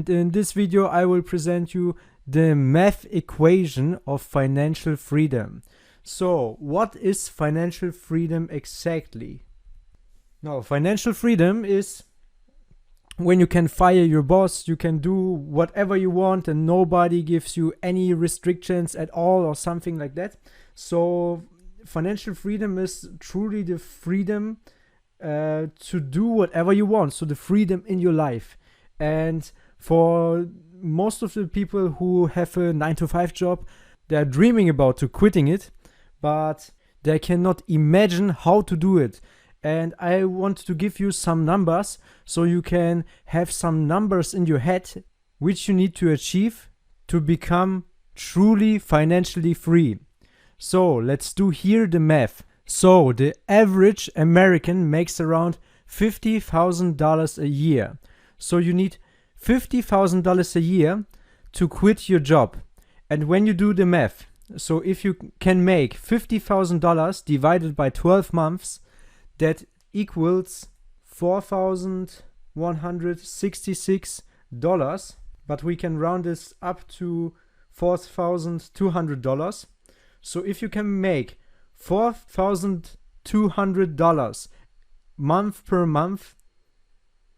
and in this video I will present you the math equation of financial freedom. So, what is financial freedom exactly? Now, financial freedom is when you can fire your boss, you can do whatever you want and nobody gives you any restrictions at all or something like that. So financial freedom is truly the freedom to do whatever you want, so the freedom in your life. And for most of the people who have a 9-to-5 job, they're dreaming about to quitting it, but they cannot imagine how to do it. And I want to give you some numbers so you can have some numbers in your head which you need to achieve to become truly financially free. So let's do here the math. So the average American makes around $50,000 a year. So you need $50,000 a year to quit your job. And when you do the math, so if you can make $50,000 divided by 12 months, that equals $4,166, but we can round this up to $4,200. So if you can make $4,200 month per month,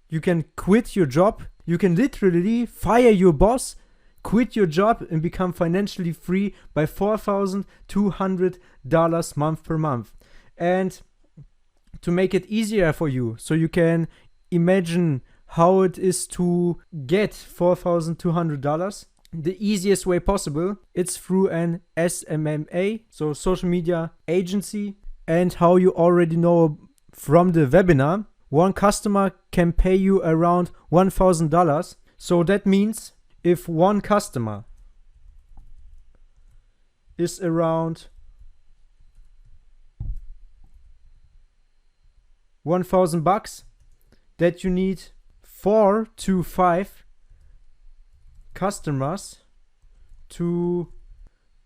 you can quit your job. You can literally fire your boss, quit your job and become financially free by $4,200 month per month. And to make it easier for you, so you can imagine how it is to get $4,200, the easiest way possible, it's through an SMMA, so social media agency. And how you already know from the webinar, one customer can pay you around $1,000. So that means if one customer is around $1,000, that you need 4 to 5 customers to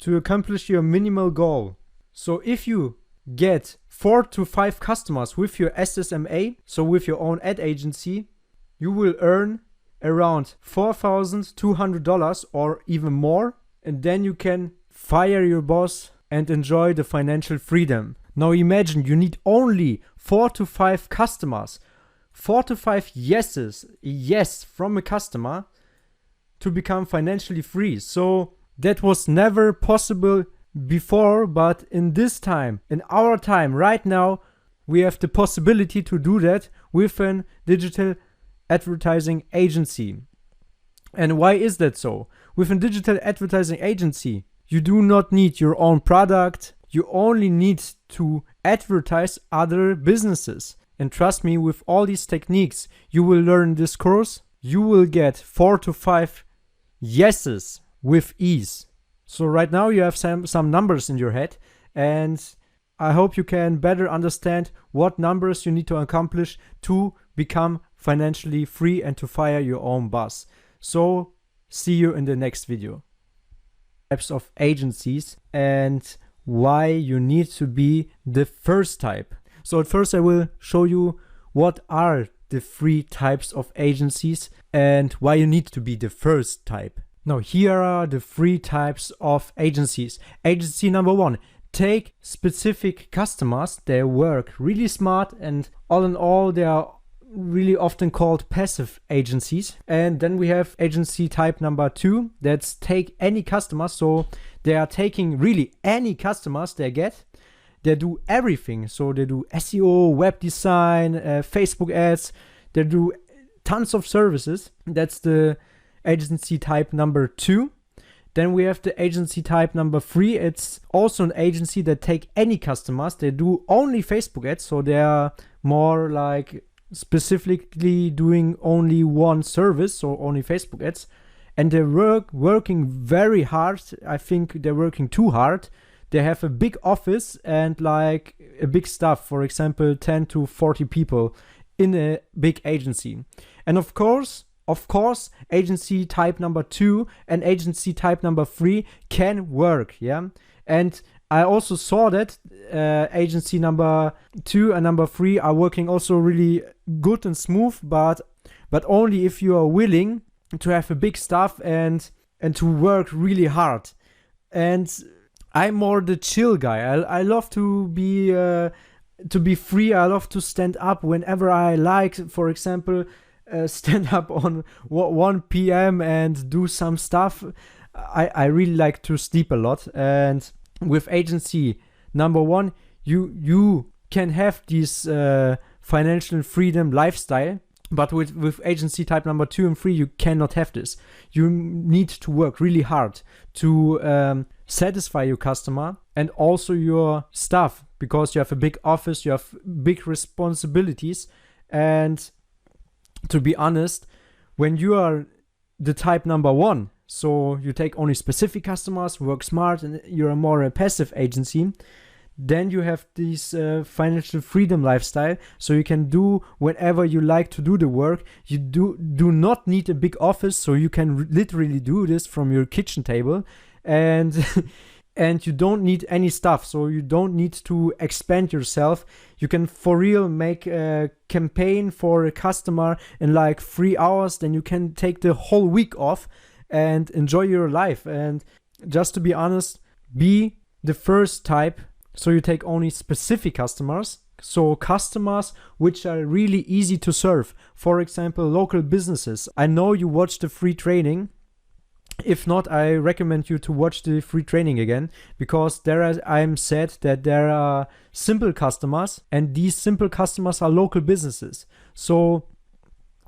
accomplish your minimal goal. So if you get 4 to 5 customers with your SSMA, so with your own ad agency, you will earn around $4,200 or even more, and then you can fire your boss and enjoy the financial freedom. Now imagine you need only 4 to 5 customers, 4 to 5 yes from a customer to become financially free. So that was never possible before, but in this time, in our time right now, we have the possibility to do that with a digital advertising agency. And why is that so? With a digital advertising agency, you do not need your own product. You only need to advertise other businesses. And trust me, with all these techniques you will learn this course, you will get 4 to 5 yeses with ease. So right now you have some numbers in your head, and I hope you can better understand what numbers you need to accomplish to become financially free and to fire your own boss. So see you in the next video. Types of agencies and why you need to be the first type. So at first I will show you what are the 3 types of agencies and why you need to be the first type. Now here are the 3 types of agencies. Agency number 1, take specific customers. They work really smart, and all in all they are really often called passive agencies. And then we have agency type number 2, that's take any customers. So they are taking really any customers they get. They do everything. So they do SEO, web design, Facebook ads. They do tons of services. That's the agency type number 2. Then we have the agency type number 3. It's also an agency that take any customers. They do only Facebook ads. So they are more like specifically doing only one service, so only Facebook ads. And they're working very hard. I think they're working too hard. They have a big office and like a big staff, for example 10 to 40 people in a big agency. And of course agency type number 2 and agency type number 3 can work, yeah. And I also saw that agency number 2 and number 3 are working also really good and smooth, but only if you are willing to have a big stuff and to work really hard. And I'm more the chill guy. I love to be free. I love to stand up whenever I like. For example, stand up on 1 p.m. and do some stuff. I really like to sleep a lot. And with agency number 1, you can have this financial freedom lifestyle. But with agency type number 2 and 3, you cannot have this. You need to work really hard to satisfy your customer and also your staff, because you have a big office, you have big responsibilities. And to be honest, when you are the type number 1, so you take only specific customers, work smart, and you're a more passive agency, then you have this financial freedom lifestyle, so you can do whenever you like to do the work. You do not need a big office, so you can literally do this from your kitchen table, and and you don't need any stuff, so you don't need to expand yourself. You can for real make a campaign for a customer in like 3 hours, then you can take the whole week off and enjoy your life. And just to be honest, be the first type. So you take only specific customers, so customers which are really easy to serve. For example, local businesses. I know you watched the free training. If not, I recommend you to watch the free training again, because I'm said that there are simple customers, and these simple customers are local businesses. So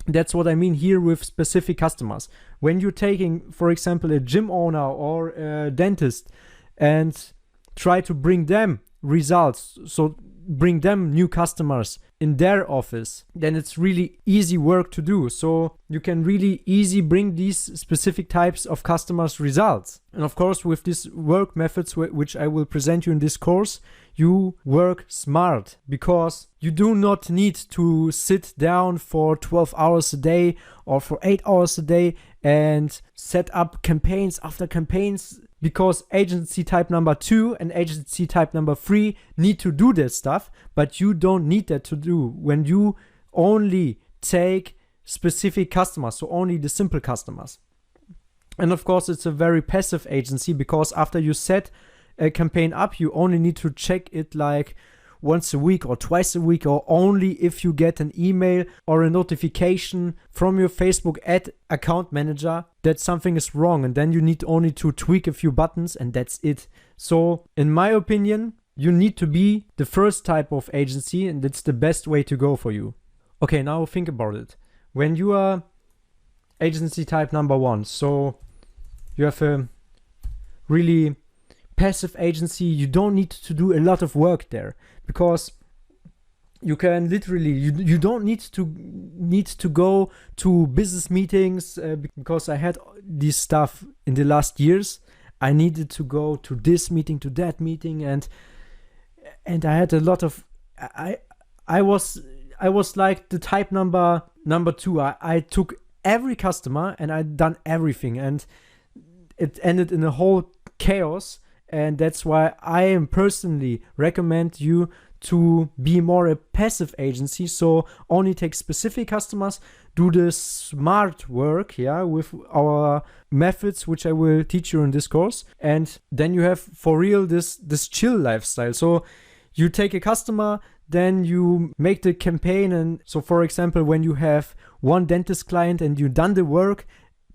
that's what I mean here with specific customers. When you're taking, for example, a gym owner or a dentist and try to bring them results, so bring them new customers in their office, then it's really easy work to do. So you can really easy bring these specific types of customers results. And of course, with these work methods, which I will present you in this course, you work smart, because you do not need to sit down for 12 hours a day or for 8 hours a day and set up campaigns after campaigns, because agency type number 2 and agency type number 3 need to do that stuff, but you don't need that to do when you only take specific customers, so only the simple customers. And of course, it's a very passive agency, because after you set a campaign up, you only need to check it like once a week or twice a week, or only if you get an email or a notification from your Facebook ad account manager that something is wrong, and then you need only to tweak a few buttons and that's it. So in my opinion, you need to be the first type of agency, and that's the best way to go for you. Okay, now think about it. When you are agency type number 1, so you have a really passive agency, you don't need to do a lot of work there, because you can literally, you don't need to go to business meetings, because I had this stuff in the last years. I needed to go to this meeting, to that meeting, and I had a lot of, I was like the type number 2. I took every customer and I done everything, and it ended in a whole chaos. And that's why I am personally recommend you to be more a passive agency. So only take specific customers, do the smart work, with our methods, which I will teach you in this course. And then you have for real this chill lifestyle. So you take a customer, then you make the campaign. And so for example, when you have one dentist client and you done the work,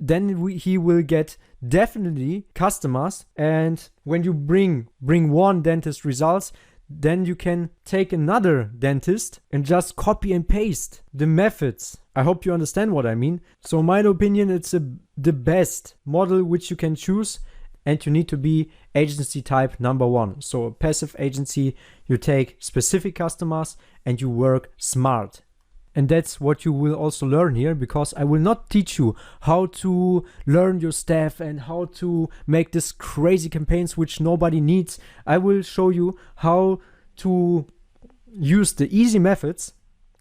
then he will get definitely customers. And when you bring one dentist results, then you can take another dentist and just copy and paste the methods. I hope you understand what I mean. So in my opinion, it's the best model which you can choose, and you need to be agency type number 1. So a passive agency, you take specific customers and you work smart. And that's what you will also learn here, because I will not teach you how to learn your staff and how to make this crazy campaigns which nobody needs. I will show you how to use the easy methods,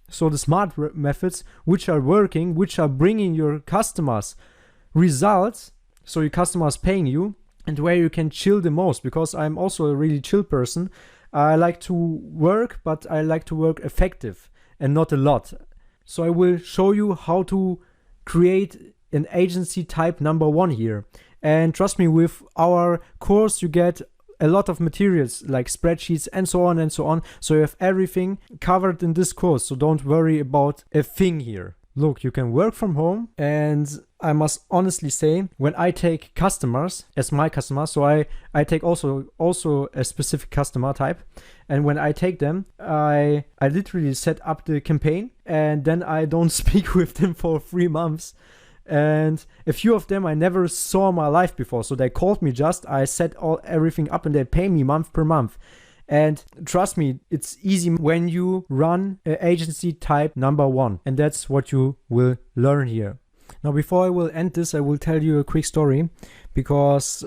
so the smart methods, which are working, which are bringing your customers results, so your customers paying you, and where you can chill the most, because I'm also a really chill person. I like to work, but I like to work effective and not a lot. So I will show you how to create an agency type number 1 here. And trust me, with our course, you get a lot of materials like spreadsheets and so on and so on. So you have everything covered in this course. So don't worry about a thing here. Look, you can work from home, and I must honestly say, when I take customers as my customers, so I take also a specific customer type, and when I take them, I literally set up the campaign, and then I don't speak with them for 3 months. And a few of them I never saw in my life before, so they called me just, I set everything up, and they pay me month per month. And trust me, it's easy when you run an agency type number 1. And that's what you will learn here. Now, before I will end this, I will tell you a quick story. Because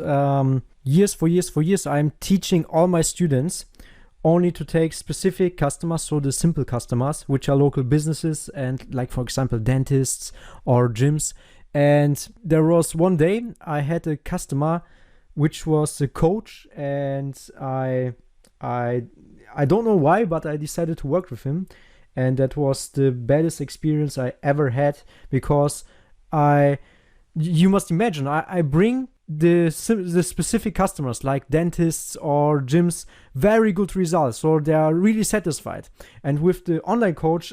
years, I'm teaching all my students only to take specific customers, so the simple customers, which are local businesses and like, for example, dentists or gyms. And there was one day I had a customer which was a coach, and I don't know why, but I decided to work with him, and that was the baddest experience I ever had, because you must imagine, I bring the specific customers like dentists or gyms very good results, so they are really satisfied. And with the online coach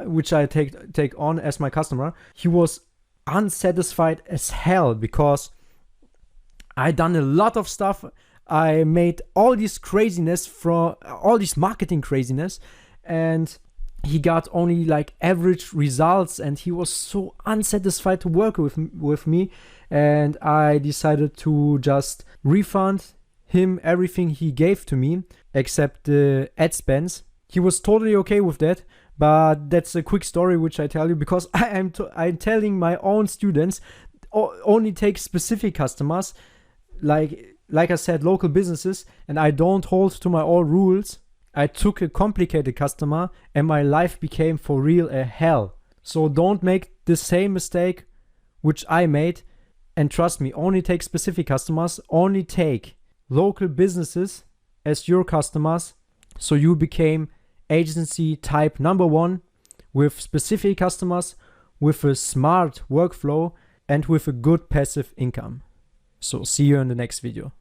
which I take on as my customer, he was unsatisfied as hell, because I done a lot of stuff. I made all this craziness from all this marketing craziness, and he got only like average results, and he was so unsatisfied to work with me. And I decided to just refund him everything he gave to me except the ad spends. He was totally okay with that, but that's a quick story which I tell you because I'm telling my own students only take specific customers, like I said, local businesses, and I don't hold to my own rules. I took a complicated customer and my life became for real a hell. So don't make the same mistake which I made, and trust me, only take specific customers, only take local businesses as your customers, so you became agency type number 1 with specific customers, with a smart workflow, and with a good passive income. So see you in the next video.